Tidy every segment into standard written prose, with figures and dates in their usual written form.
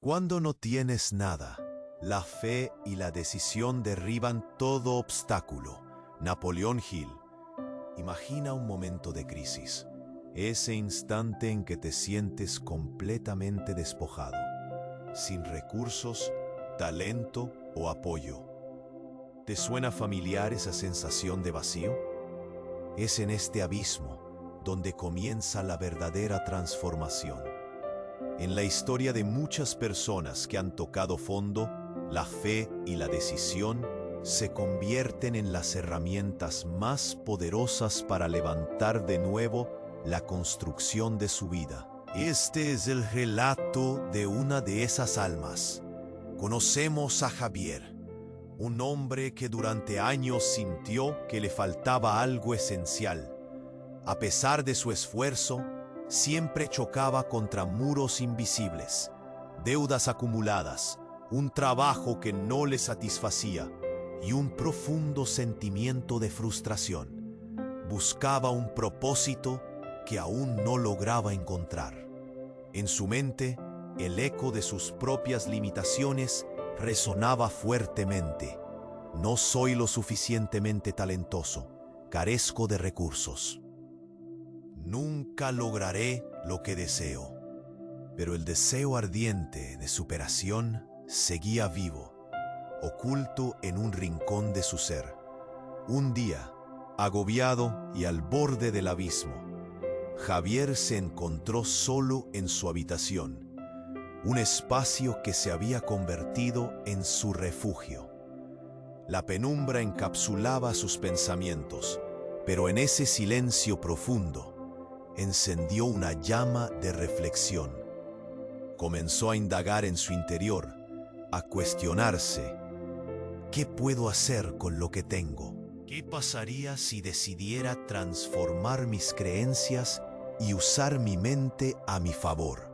Cuando no tienes nada, la fe y la decisión derriban todo obstáculo. Napoleón Hill. Imagina un momento de crisis, ese instante en que te sientes completamente despojado, sin recursos, talento o apoyo. ¿Te suena familiar esa sensación de vacío? Es en este abismo donde comienza la verdadera transformación. En la historia de muchas personas que han tocado fondo, la fe y la decisión se convierten en las herramientas más poderosas para levantar de nuevo la construcción de su vida. Este es el relato de una de esas almas. Conocemos a Javier, un hombre que durante años sintió que le faltaba algo esencial. A pesar de su esfuerzo, siempre chocaba contra muros invisibles, deudas acumuladas, un trabajo que no le satisfacía y un profundo sentimiento de frustración. Buscaba un propósito que aún no lograba encontrar. En su mente, el eco de sus propias limitaciones resonaba fuertemente. No soy lo suficientemente talentoso, carezco de recursos. Nunca lograré lo que deseo. Pero el deseo ardiente de superación seguía vivo, oculto en un rincón de su ser. Un día, agobiado y al borde del abismo, Javier se encontró solo en su habitación, un espacio que se había convertido en su refugio. La penumbra encapsulaba sus pensamientos, pero en ese silencio profundo encendió una llama de reflexión. Comenzó a indagar en su interior, a cuestionarse: ¿qué puedo hacer con lo que tengo? ¿Qué pasaría si decidiera transformar mis creencias y usar mi mente a mi favor?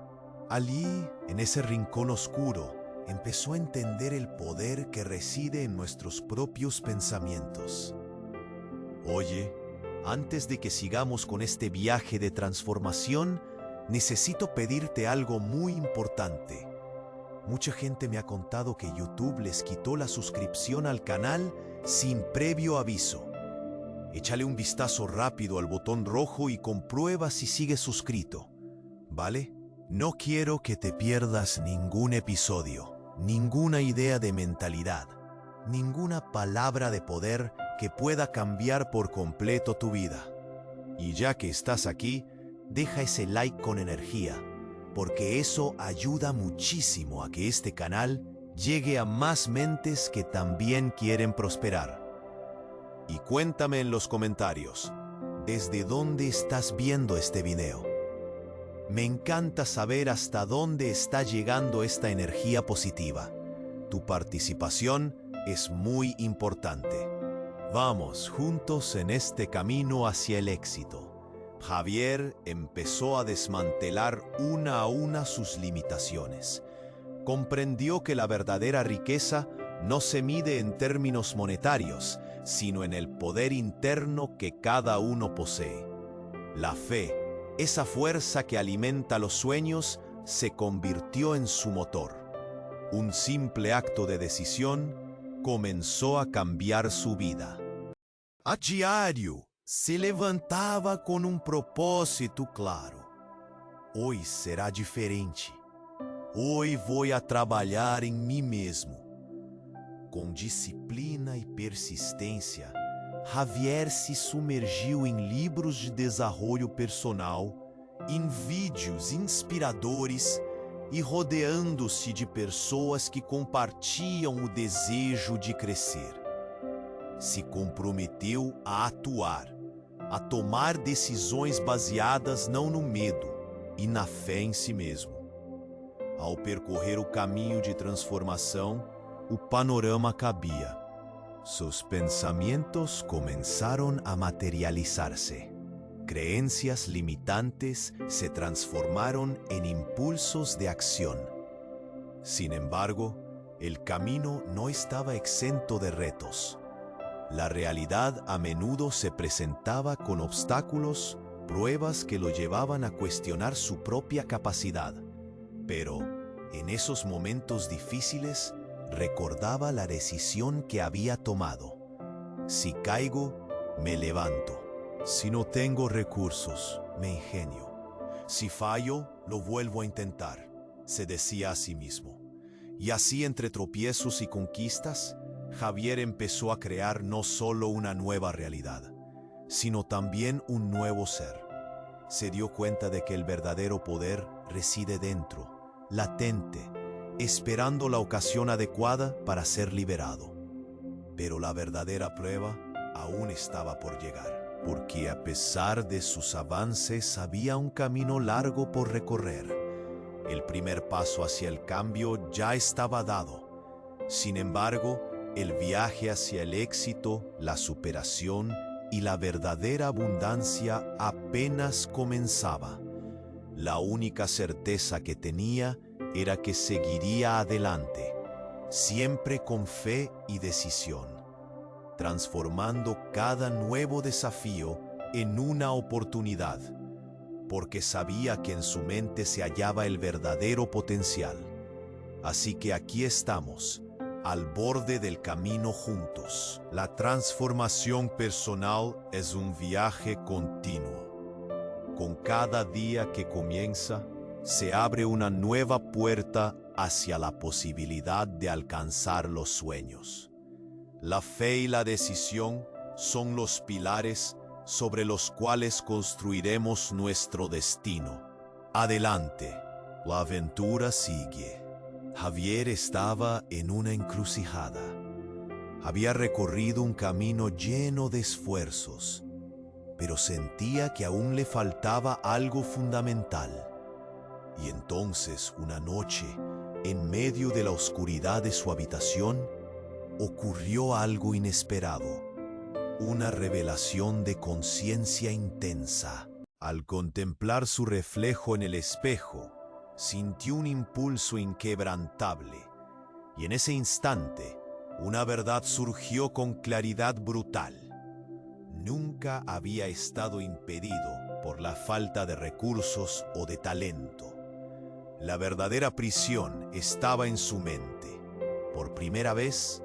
Allí, en ese rincón oscuro, empezó a entender el poder que reside en nuestros propios pensamientos. Oye, antes de que sigamos con este viaje de transformación, necesito pedirte algo muy importante. Mucha gente me ha contado que YouTube les quitó la suscripción al canal sin previo aviso. Échale un vistazo rápido al botón rojo y comprueba si sigues suscrito, ¿vale? No quiero que te pierdas ningún episodio, ninguna idea de mentalidad, ninguna palabra de poder que pueda cambiar por completo tu vida. Y ya que estás aquí, deja ese like con energía, porque eso ayuda muchísimo a que este canal llegue a más mentes que también quieren prosperar. Y cuéntame en los comentarios, ¿desde dónde estás viendo este video? Me encanta saber hasta dónde está llegando esta energía positiva. Tu participación es muy importante. Vamos juntos en este camino hacia el éxito. Javier empezó a desmantelar una a una sus limitaciones. Comprendió que la verdadera riqueza no se mide en términos monetarios, sino en el poder interno que cada uno posee. La fe, esa fuerza que alimenta los sueños, se convirtió en su motor. Un simple acto de decisión comenzó a cambiar su vida. A diario, se levantava com propósito claro. Hoy será diferente. Hoy voy a trabalhar em mim mesmo. Com disciplina e persistência, Javier se sumergiu em livros de desenvolvimento personal, em vídeos inspiradores e rodeando-se de pessoas que compartilham o desejo de crescer. Se comprometeu a atuar, a tomar decisões baseadas não no medo e na fé em si mesmo. Ao percorrer o caminho de transformação, o panorama cabia. Sus pensamientos comenzaron a materializarse. Creencias limitantes se transformaron en impulsos de acción. Sin embargo, el camino no estaba exento de retos. La realidad a menudo se presentaba con obstáculos, pruebas que lo llevaban a cuestionar su propia capacidad. Pero, En esos momentos difíciles, recordaba la decisión que había tomado. Si caigo, me levanto. Si no tengo recursos, me ingenio. Si fallo, lo vuelvo a intentar, se decía a sí mismo. Y así, entre tropiezos y conquistas, Javier empezó a crear no solo una nueva realidad, sino también un nuevo ser. Se dio cuenta de que el verdadero poder reside dentro, latente, esperando la ocasión adecuada para ser liberado. Pero la verdadera prueba aún estaba por llegar, porque a pesar de sus avances había un camino largo por recorrer. El primer paso hacia el cambio ya estaba dado. Sin embargo, el viaje hacia el éxito, la superación y la verdadera abundancia apenas comenzaba. La única certeza que tenía era que seguiría adelante, siempre con fe y decisión, transformando cada nuevo desafío en una oportunidad, porque sabía que en su mente se hallaba el verdadero potencial. Así que aquí estamos, al borde del camino juntos. La transformación personal es un viaje continuo. Con cada día que comienza, se abre una nueva puerta hacia la posibilidad de alcanzar los sueños. La fe y la decisión son los pilares sobre los cuales construiremos nuestro destino. Adelante, la aventura sigue. Javier estaba en una encrucijada. Había recorrido un camino lleno de esfuerzos, pero sentía que aún le faltaba algo fundamental. Y entonces, una noche, en medio de la oscuridad de su habitación, ocurrió algo inesperado. Una revelación de conciencia intensa. Al contemplar su reflejo en el espejo, sintió un impulso inquebrantable, y en ese instante, una verdad surgió con claridad brutal. Nunca había estado impedido por la falta de recursos o de talento. La verdadera prisión estaba en su mente. Por primera vez,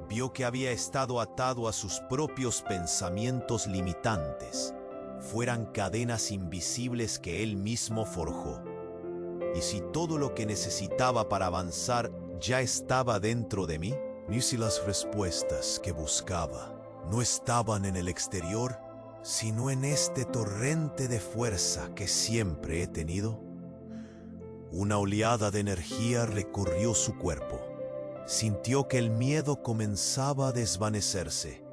vio que había estado atado a sus propios pensamientos limitantes, fueran cadenas invisibles que él mismo forjó. ¿Y si todo lo que necesitaba para avanzar ya estaba dentro de mí? ¿Ni si las respuestas que buscaba no estaban en el exterior, sino en este torrente de fuerza que siempre he tenido? Una oleada de energía recorrió su cuerpo. Sintió que el miedo comenzaba a desvanecerse,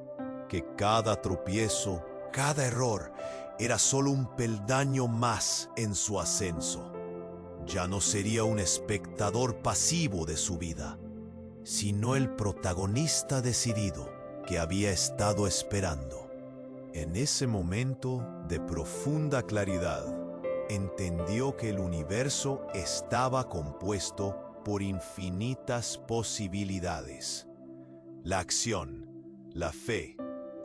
que cada tropiezo, cada error, era solo un peldaño más en su ascenso. Ya no sería un espectador pasivo de su vida, sino el protagonista decidido que había estado esperando. En ese momento de profunda claridad, entendió que el universo estaba compuesto por infinitas posibilidades. La acción, la fe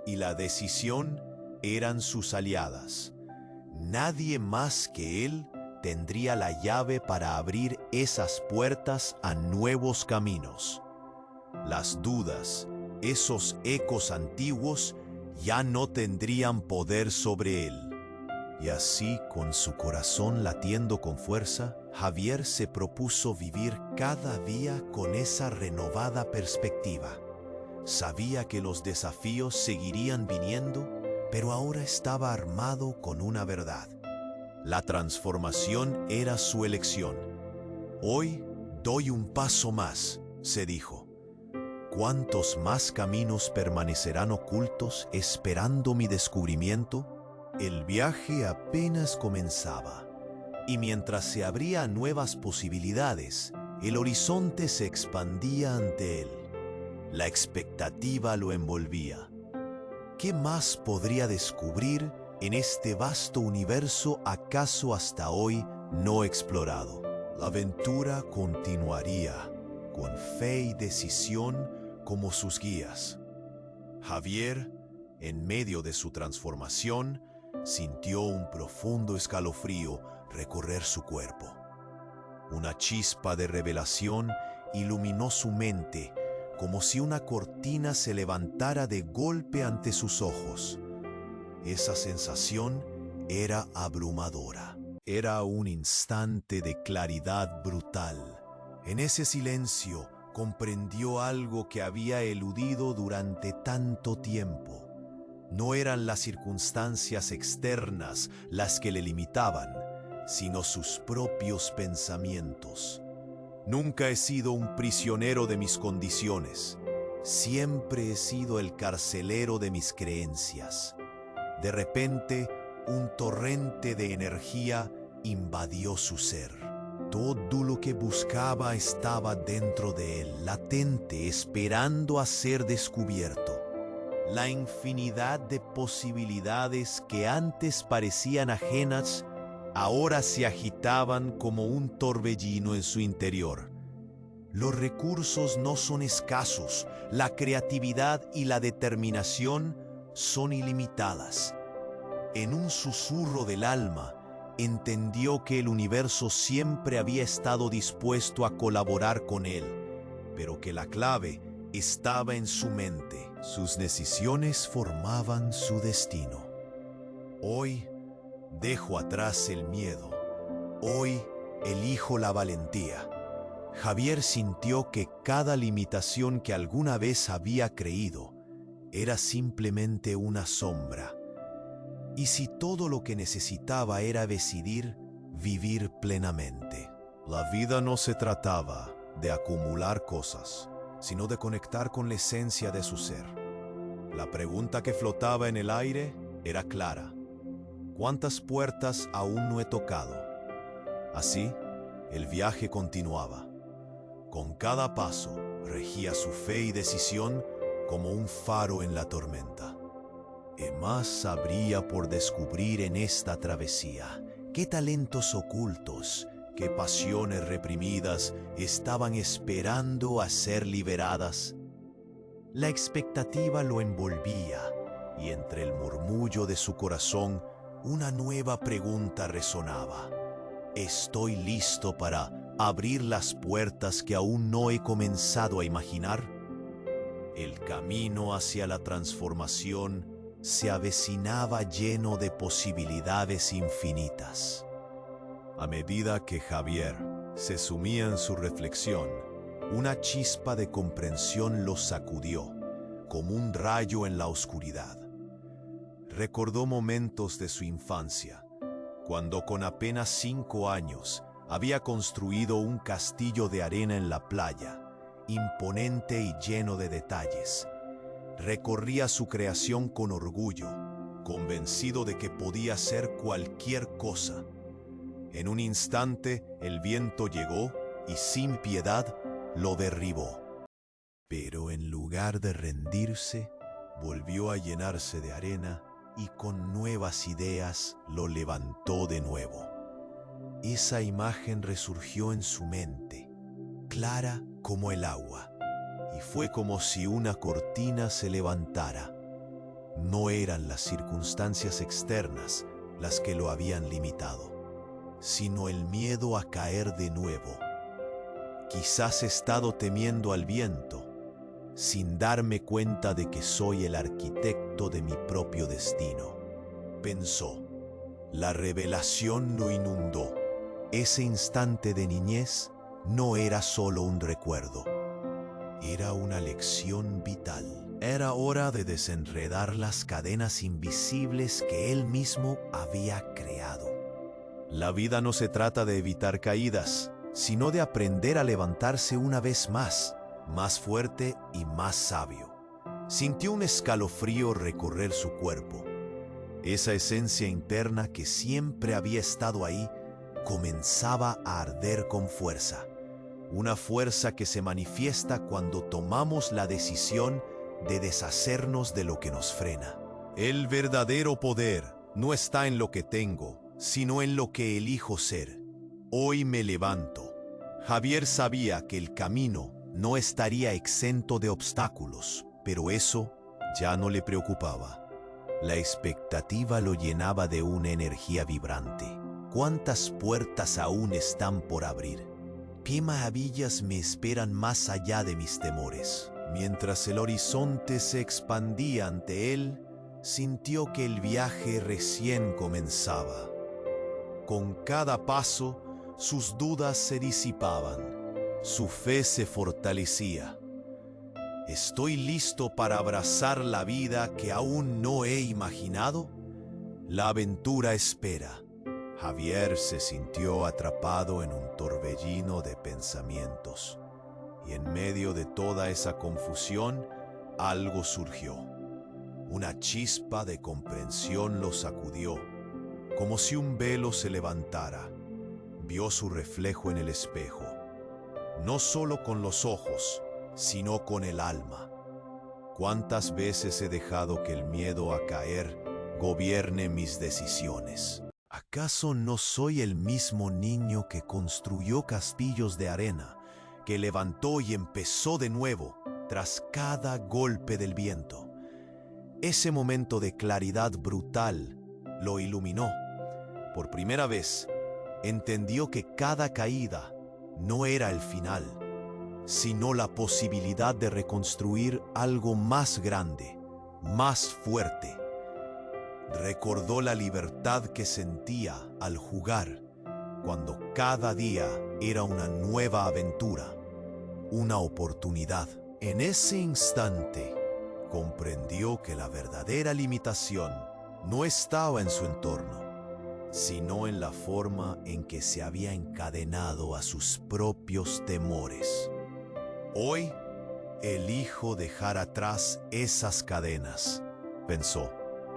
y la decisión eran sus aliadas. Nadie más que él tendría la llave para abrir esas puertas a nuevos caminos. Las dudas, esos ecos antiguos, ya no tendrían poder sobre él. Y así, con su corazón latiendo con fuerza, Javier se propuso vivir cada día con esa renovada perspectiva. Sabía que los desafíos seguirían viniendo, pero ahora estaba armado con una verdad. La transformación era su elección. Hoy doy un paso más, se dijo. ¿Cuántos más caminos permanecerán ocultos esperando mi descubrimiento? El viaje apenas comenzaba, y mientras se abrían nuevas posibilidades, el horizonte se expandía ante él. La expectativa lo envolvía. ¿Qué más podría descubrir en este vasto universo acaso hasta hoy no explorado? La aventura continuaría, con fe y decisión como sus guías. Javier, en medio de su transformación, sintió un profundo escalofrío recorrer su cuerpo. Una chispa de revelación iluminó su mente, como si una cortina se levantara de golpe ante sus ojos. Esa sensación era abrumadora. Era un instante de claridad brutal. En ese silencio comprendió algo que había eludido durante tanto tiempo. No eran las circunstancias externas las que le limitaban, sino sus propios pensamientos. Nunca he sido un prisionero de mis condiciones. Siempre he sido el carcelero de mis creencias. De repente, un torrente de energía invadió su ser. Todo lo que buscaba estaba dentro de él, latente, esperando a ser descubierto. La infinidad de posibilidades que antes parecían ajenas, ahora se agitaban como un torbellino en su interior. Los recursos no son escasos, la creatividad y la determinación son ilimitadas. En un susurro del alma, entendió que el universo siempre había estado dispuesto a colaborar con él, pero que la clave estaba en su mente. Sus decisiones formaban su destino. Hoy dejo atrás el miedo. Hoy elijo la valentía. Javier sintió que cada limitación que alguna vez había creído era simplemente una sombra. Y si todo lo que necesitaba era decidir vivir plenamente. La vida no se trataba de acumular cosas, sino de conectar con la esencia de su ser. La pregunta que flotaba en el aire era clara. ¿Cuántas puertas aún no he tocado? Así, el viaje continuaba. Con cada paso, regía su fe y decisión como un faro en la tormenta. ¿Qué más habría por descubrir en esta travesía? ¿Qué talentos ocultos, qué pasiones reprimidas estaban esperando a ser liberadas? La expectativa lo envolvía, y entre el murmullo de su corazón, una nueva pregunta resonaba. ¿Estoy listo para abrir las puertas que aún no he comenzado a imaginar? El camino hacia la transformación se avecinaba lleno de posibilidades infinitas. A medida que Javier se sumía en su reflexión, una chispa de comprensión lo sacudió, como un rayo en la oscuridad. Recordó momentos de su infancia, cuando con apenas 5 años había construido un castillo de arena en la playa, imponente y lleno de detalles. Recorría su creación con orgullo, convencido de que podía ser cualquier cosa. En un instante, el viento llegó y sin piedad lo derribó. Pero en lugar de rendirse, volvió a llenarse de arena y con nuevas ideas lo levantó de nuevo. Esa imagen resurgió en su mente, clara como el agua, y fue como si una cortina se levantara. No eran las circunstancias externas las que lo habían limitado, sino el miedo a caer de nuevo. Quizás he estado temiendo al viento, sin darme cuenta de que soy el arquitecto de mi propio destino, pensó. La revelación lo inundó. Ese instante de niñez no era solo un recuerdo. Era una lección vital. Era hora de desenredar las cadenas invisibles que él mismo había creado. La vida no se trata de evitar caídas, sino de aprender a levantarse una vez más fuerte y más sabio. Sintió un escalofrío recorrer su cuerpo. Esa esencia interna que siempre había estado ahí comenzaba a arder con fuerza. Una fuerza que se manifiesta cuando tomamos la decisión de deshacernos de lo que nos frena. El verdadero poder no está en lo que tengo, sino en lo que elijo ser. Hoy me levanto. Javier sabía que el camino no estaría exento de obstáculos, pero eso ya no le preocupaba. La expectativa lo llenaba de una energía vibrante. ¿Cuántas puertas aún están por abrir? ¿Qué maravillas me esperan más allá de mis temores? Mientras el horizonte se expandía ante él, sintió que el viaje recién comenzaba. Con cada paso, sus dudas se disipaban, su fe se fortalecía. ¿Estoy listo para abrazar la vida que aún no he imaginado? La aventura espera. Javier se sintió atrapado en un torbellino de pensamientos, y en medio de toda esa confusión, algo surgió. Una chispa de comprensión lo sacudió, como si un velo se levantara. Vio su reflejo en el espejo, no solo con los ojos, sino con el alma. ¿Cuántas veces he dejado que el miedo a caer gobierne mis decisiones? ¿Acaso no soy el mismo niño que construyó castillos de arena, que levantó y empezó de nuevo tras cada golpe del viento? Ese momento de claridad brutal lo iluminó. Por primera vez, entendió que cada caída no era el final, sino la posibilidad de reconstruir algo más grande, más fuerte. Recordó la libertad que sentía al jugar, cuando cada día era una nueva aventura, una oportunidad. En ese instante, comprendió que la verdadera limitación no estaba en su entorno, sino en la forma en que se había encadenado a sus propios temores. Hoy, elijo dejar atrás esas cadenas, pensó.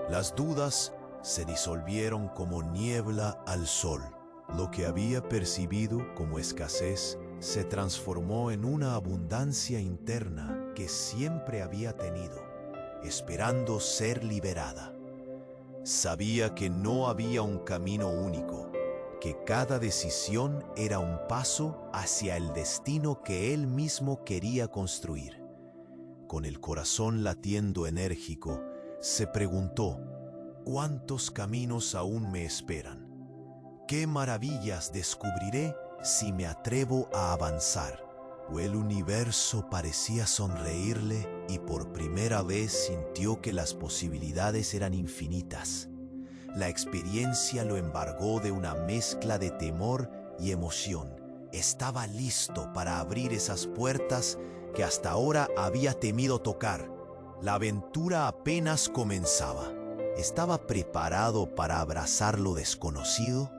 Las dudas se disolvieron como niebla al sol. Lo que había percibido como escasez se transformó en una abundancia interna que siempre había tenido, esperando ser liberada. Sabía que no había un camino único, que cada decisión era un paso hacia el destino que él mismo quería construir. Con el corazón latiendo enérgico, se preguntó: ¿cuántos caminos aún me esperan? ¿Qué maravillas descubriré si me atrevo a avanzar? El universo parecía sonreírle y por primera vez sintió que las posibilidades eran infinitas. La experiencia lo embargó de una mezcla de temor y emoción. Estaba listo para abrir esas puertas que hasta ahora había temido tocar. La aventura apenas comenzaba. ¿Estaba preparado para abrazar lo desconocido?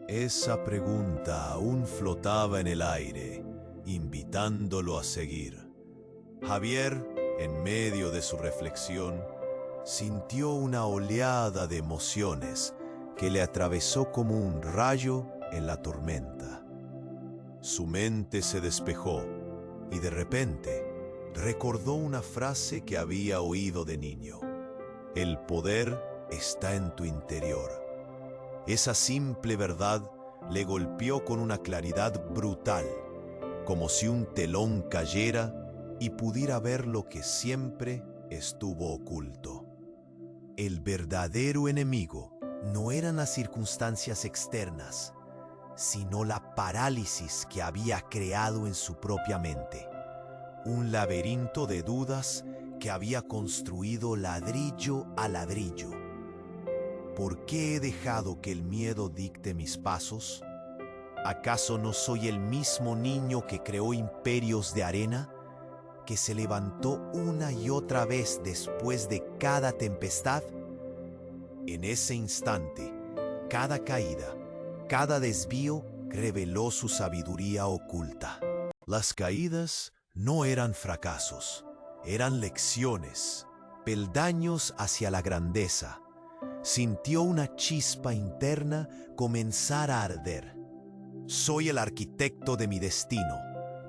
Esa pregunta aún flotaba en el aire, invitándolo a seguir. Javier, en medio de su reflexión, sintió una oleada de emociones que le atravesó como un rayo en la tormenta. Su mente se despejó y de repente recordó una frase que había oído de niño: el poder está en tu interior. Esa simple verdad le golpeó con una claridad brutal, como si un telón cayera y pudiera ver lo que siempre estuvo oculto. El verdadero enemigo no eran las circunstancias externas, sino la parálisis que había creado en su propia mente. Un laberinto de dudas que había construido ladrillo a ladrillo. ¿Por qué he dejado que el miedo dicte mis pasos? ¿Acaso no soy el mismo niño que creó imperios de arena, que se levantó una y otra vez después de cada tempestad? En ese instante, cada caída, cada desvío reveló su sabiduría oculta. Las caídas no eran fracasos, eran lecciones, peldaños hacia la grandeza. Sintió una chispa interna comenzar a arder. Soy el arquitecto de mi destino.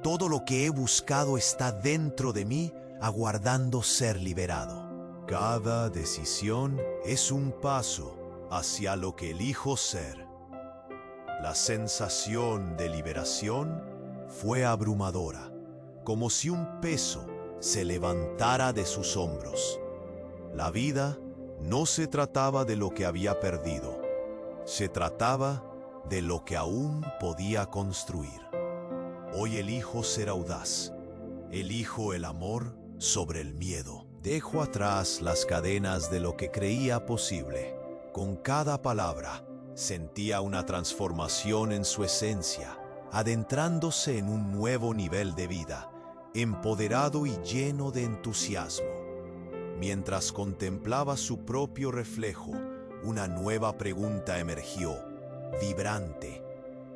Todo lo que he buscado está dentro de mí, aguardando ser liberado. Cada decisión es un paso hacia lo que elijo ser. La sensación de liberación fue abrumadora, como si un peso se levantara de sus hombros. La vida no se trataba de lo que había perdido, se trataba de lo que aún podía construir. Hoy elijo ser audaz. Elijo el amor sobre el miedo. Dejo atrás las cadenas de lo que creía posible. Con cada palabra, sentía una transformación en su esencia, adentrándose en un nuevo nivel de vida, empoderado y lleno de entusiasmo. Mientras contemplaba su propio reflejo, una nueva pregunta emergió, vibrante.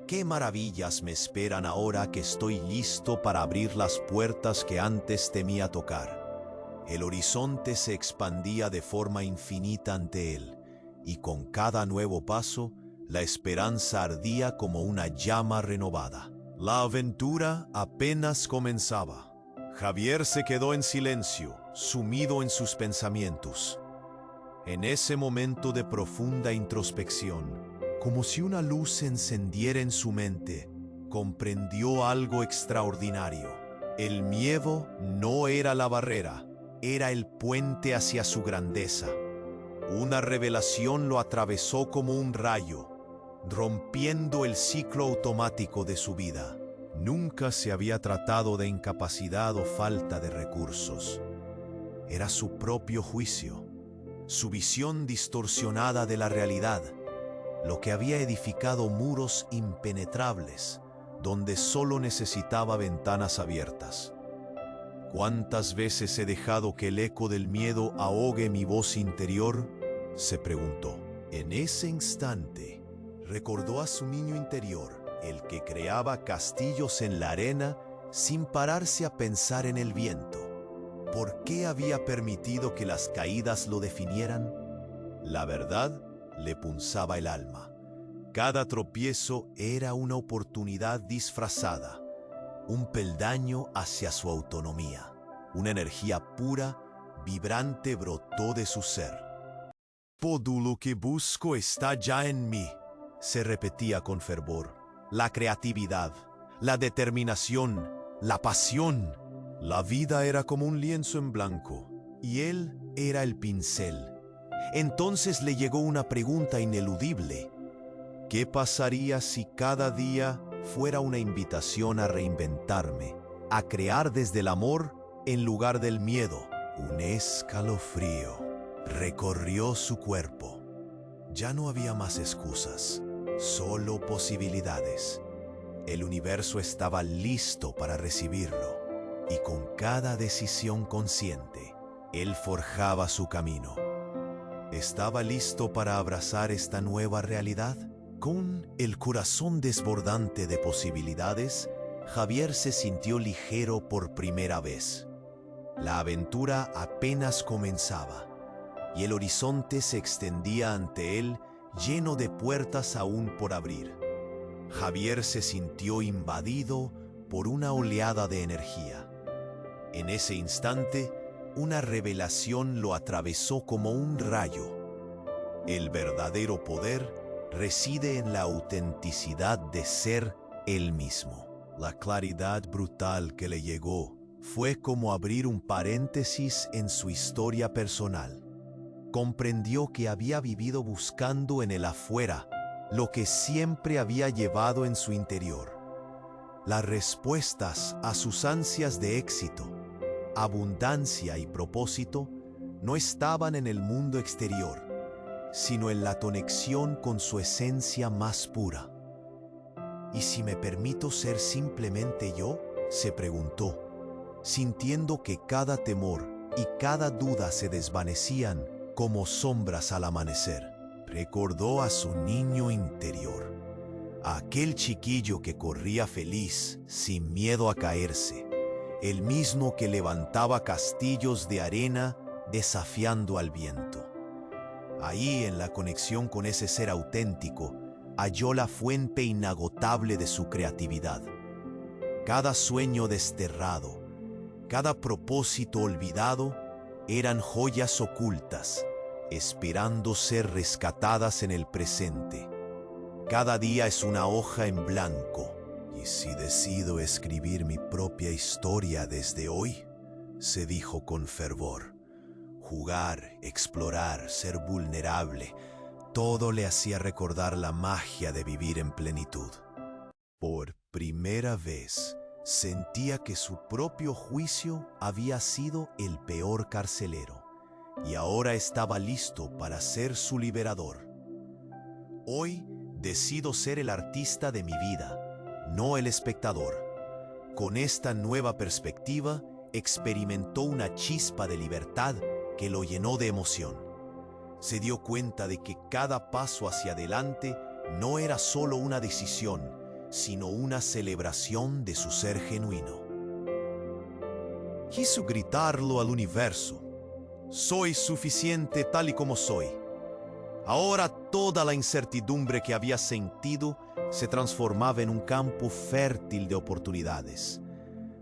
¿Qué maravillas me esperan ahora que estoy listo para abrir las puertas que antes temía tocar? El horizonte se expandía de forma infinita ante él, y con cada nuevo paso, la esperanza ardía como una llama renovada. La aventura apenas comenzaba. Javier se quedó en silencio, sumido en sus pensamientos. En ese momento de profunda introspección, como si una luz se encendiera en su mente, comprendió algo extraordinario. El miedo no era la barrera, era el puente hacia su grandeza. Una revelación lo atravesó como un rayo, rompiendo el ciclo automático de su vida. Nunca se había tratado de incapacidad o falta de recursos. Era su propio juicio, su visión distorsionada de la realidad, lo que había edificado muros impenetrables, donde solo necesitaba ventanas abiertas. ¿Cuántas veces he dejado que el eco del miedo ahogue mi voz interior?, se preguntó. En ese instante, recordó a su niño interior, el que creaba castillos en la arena sin pararse a pensar en el viento. ¿Por qué había permitido que las caídas lo definieran? La verdad le punzaba el alma. Cada tropiezo era una oportunidad disfrazada, un peldaño hacia su autonomía. Una energía pura, vibrante brotó de su ser. Todo lo que busco está ya en mí, se repetía con fervor. La creatividad, la determinación, la pasión. La vida era como un lienzo en blanco, y él era el pincel. Entonces le llegó una pregunta ineludible. ¿Qué pasaría si cada día fuera una invitación a reinventarme, a crear desde el amor en lugar del miedo? Un escalofrío recorrió su cuerpo. Ya no había más excusas, solo posibilidades. El universo estaba listo para recibirlo, y con cada decisión consciente, él forjaba su camino. ¿Estaba listo para abrazar esta nueva realidad? Con el corazón desbordante de posibilidades, Javier se sintió ligero por primera vez. La aventura apenas comenzaba, y el horizonte se extendía ante él lleno de puertas aún por abrir. Javier se sintió invadido por una oleada de energía. En ese instante, una revelación lo atravesó como un rayo. El verdadero poder reside en la autenticidad de ser él mismo. La claridad brutal que le llegó fue como abrir un paréntesis en su historia personal. Comprendió que había vivido buscando en el afuera lo que siempre había llevado en su interior. Las respuestas a sus ansias de éxito, abundancia y propósito no estaban en el mundo exterior, sino en la conexión con su esencia más pura. ¿Y si me permito ser simplemente yo?, se preguntó, sintiendo que cada temor y cada duda se desvanecían como sombras al amanecer. Recordó a su niño interior, a aquel chiquillo que corría feliz, sin miedo a caerse, el mismo que levantaba castillos de arena desafiando al viento. Ahí, en la conexión con ese ser auténtico, halló la fuente inagotable de su creatividad. Cada sueño desterrado, cada propósito olvidado, eran joyas ocultas, esperando ser rescatadas en el presente. Cada día es una hoja en blanco. ¿Y si decido escribir mi propia historia desde hoy?, se dijo con fervor. Jugar, explorar, ser vulnerable, todo le hacía recordar la magia de vivir en plenitud. Por primera vez, Sentía que su propio juicio había sido el peor carcelero y ahora estaba listo para ser su liberador. Hoy decido ser el artista de mi vida, no el espectador. Con esta nueva perspectiva, experimentó una chispa de libertad que lo llenó de emoción. Se dio cuenta de que cada paso hacia adelante no era solo una decisión, sino una celebración de su ser genuino. Quiso gritarlo al universo: soy suficiente tal y como soy. Ahora toda la incertidumbre que había sentido se transformaba en un campo fértil de oportunidades.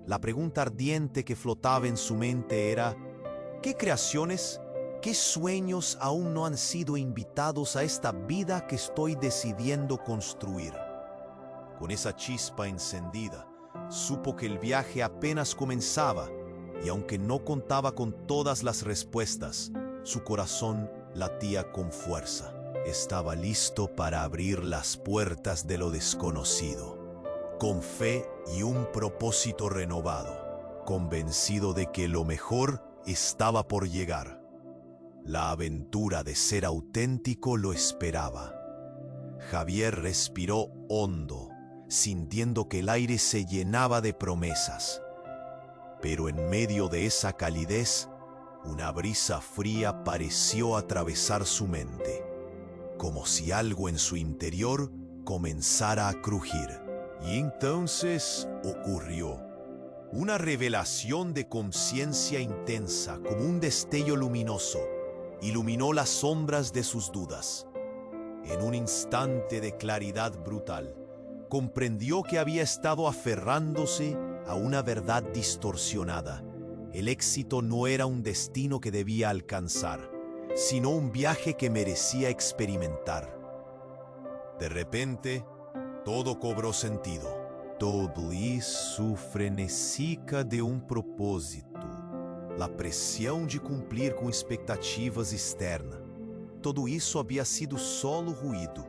La pregunta ardiente que flotaba en su mente era: ¿qué creaciones, qué sueños aún no han sido invitados a esta vida que estoy decidiendo construir? Con esa chispa encendida, supo que el viaje apenas comenzaba, y aunque no contaba con todas las respuestas, su corazón latía con fuerza. Estaba listo para abrir las puertas de lo desconocido, con fe y un propósito renovado, convencido de que lo mejor estaba por llegar. La aventura de ser auténtico lo esperaba. Javier respiró hondo, sintiendo que el aire se llenaba de promesas. Pero en medio de esa calidez, una brisa fría pareció atravesar su mente, como si algo en su interior comenzara a crujir. Y entonces ocurrió. Una revelación de conciencia intensa, como un destello luminoso, iluminó las sombras de sus dudas. En un instante de claridad brutal, comprendió que había estado aferrándose a una verdad distorsionada. El éxito no era un destino que debía alcanzar, sino un viaje que merecía experimentar. De repente, todo cobró sentido. Todo isso frenesíca de um propósito, a pressão de cumprir com expectativas externas. Todo isso havia sido solo ruído.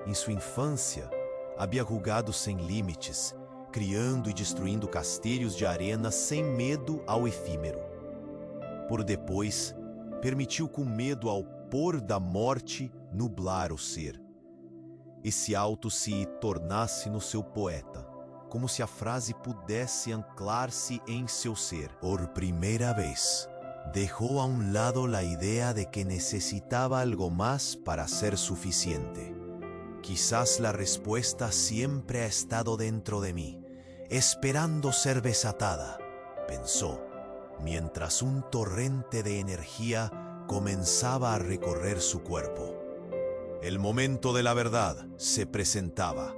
Em sua infância, havia rugado sem limites, criando e destruindo castilhos de arena sem medo ao efímero. Por depois, permitiu com medo ao pôr da morte nublar o ser. Esse alto se tornasse no seu poeta, como se a frase pudesse anclar-se em seu ser. Por primeira vez, dejó a un lado la idea de que necesitaba algo más para ser suficiente. Quizás la respuesta siempre ha estado dentro de mí, esperando ser desatada, pensó, mientras un torrente de energía comenzaba a recorrer su cuerpo. El momento de la verdad se presentaba.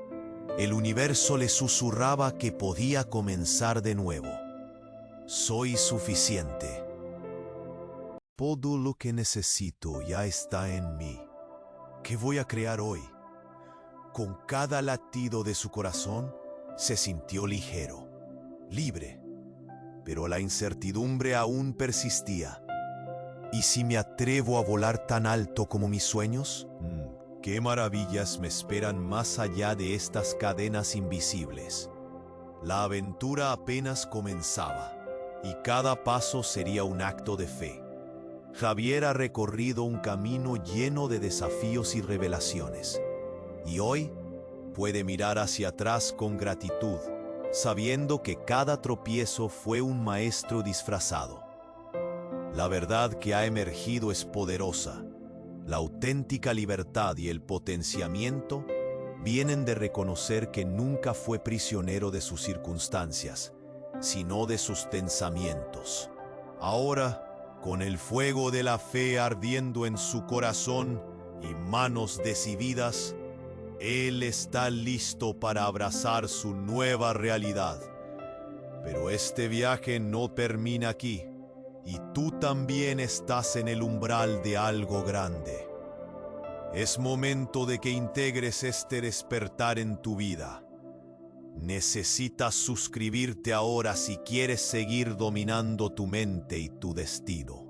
El universo le susurraba que podía comenzar de nuevo. Soy suficiente. Todo lo que necesito ya está en mí. ¿Qué voy a crear hoy? Con cada latido de su corazón, se sintió ligero, libre, pero la incertidumbre aún persistía. ¿Y si me atrevo a volar tan alto como mis sueños? ¿Qué maravillas me esperan más allá de estas cadenas invisibles? La aventura apenas comenzaba, y cada paso sería un acto de fe. Javier ha recorrido un camino lleno de desafíos y revelaciones, y hoy puede mirar hacia atrás con gratitud, sabiendo que cada tropiezo fue un maestro disfrazado. La verdad que ha emergido es poderosa. La auténtica libertad y el potenciamiento vienen de reconocer que nunca fue prisionero de sus circunstancias, sino de sus pensamientos. Ahora, con el fuego de la fe ardiendo en su corazón y manos decididas, él está listo para abrazar su nueva realidad. Pero este viaje no termina aquí. Y tú también estás en el umbral de algo grande. Es momento de que integres este despertar en tu vida. Necesitas suscribirte ahora si quieres seguir dominando tu mente y tu destino.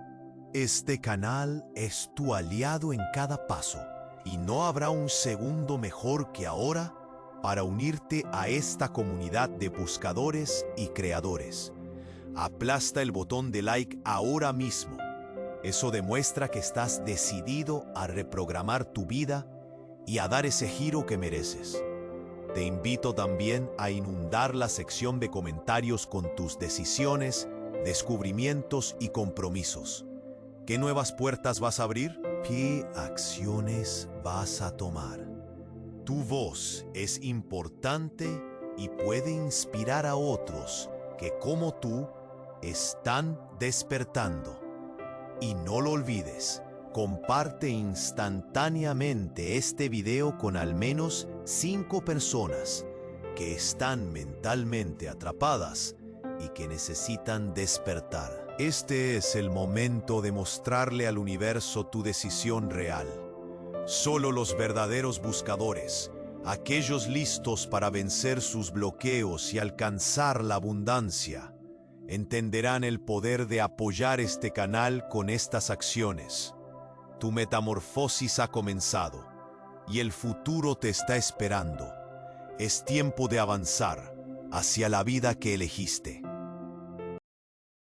Este canal es tu aliado en cada paso, y no habrá un segundo mejor que ahora para unirte a esta comunidad de buscadores y creadores. Aplasta el botón de like ahora mismo. Eso demuestra que estás decidido a reprogramar tu vida y a dar ese giro que mereces. Te invito también a inundar la sección de comentarios con tus decisiones, descubrimientos y compromisos. ¿Qué nuevas puertas vas a abrir? ¿Qué acciones vas a tomar? Tu voz es importante y puede inspirar a otros que, como tú, están despertando. Y no lo olvides, comparte instantáneamente este video con al menos 5 personas que están mentalmente atrapadas y que necesitan despertar. Este es el momento de mostrarle al universo tu decisión real. Solo los verdaderos buscadores, aquellos listos para vencer sus bloqueos y alcanzar la abundancia, entenderán el poder de apoyar este canal con estas acciones. Tu metamorfosis ha comenzado y el futuro te está esperando. Es tiempo de avanzar hacia la vida que elegiste.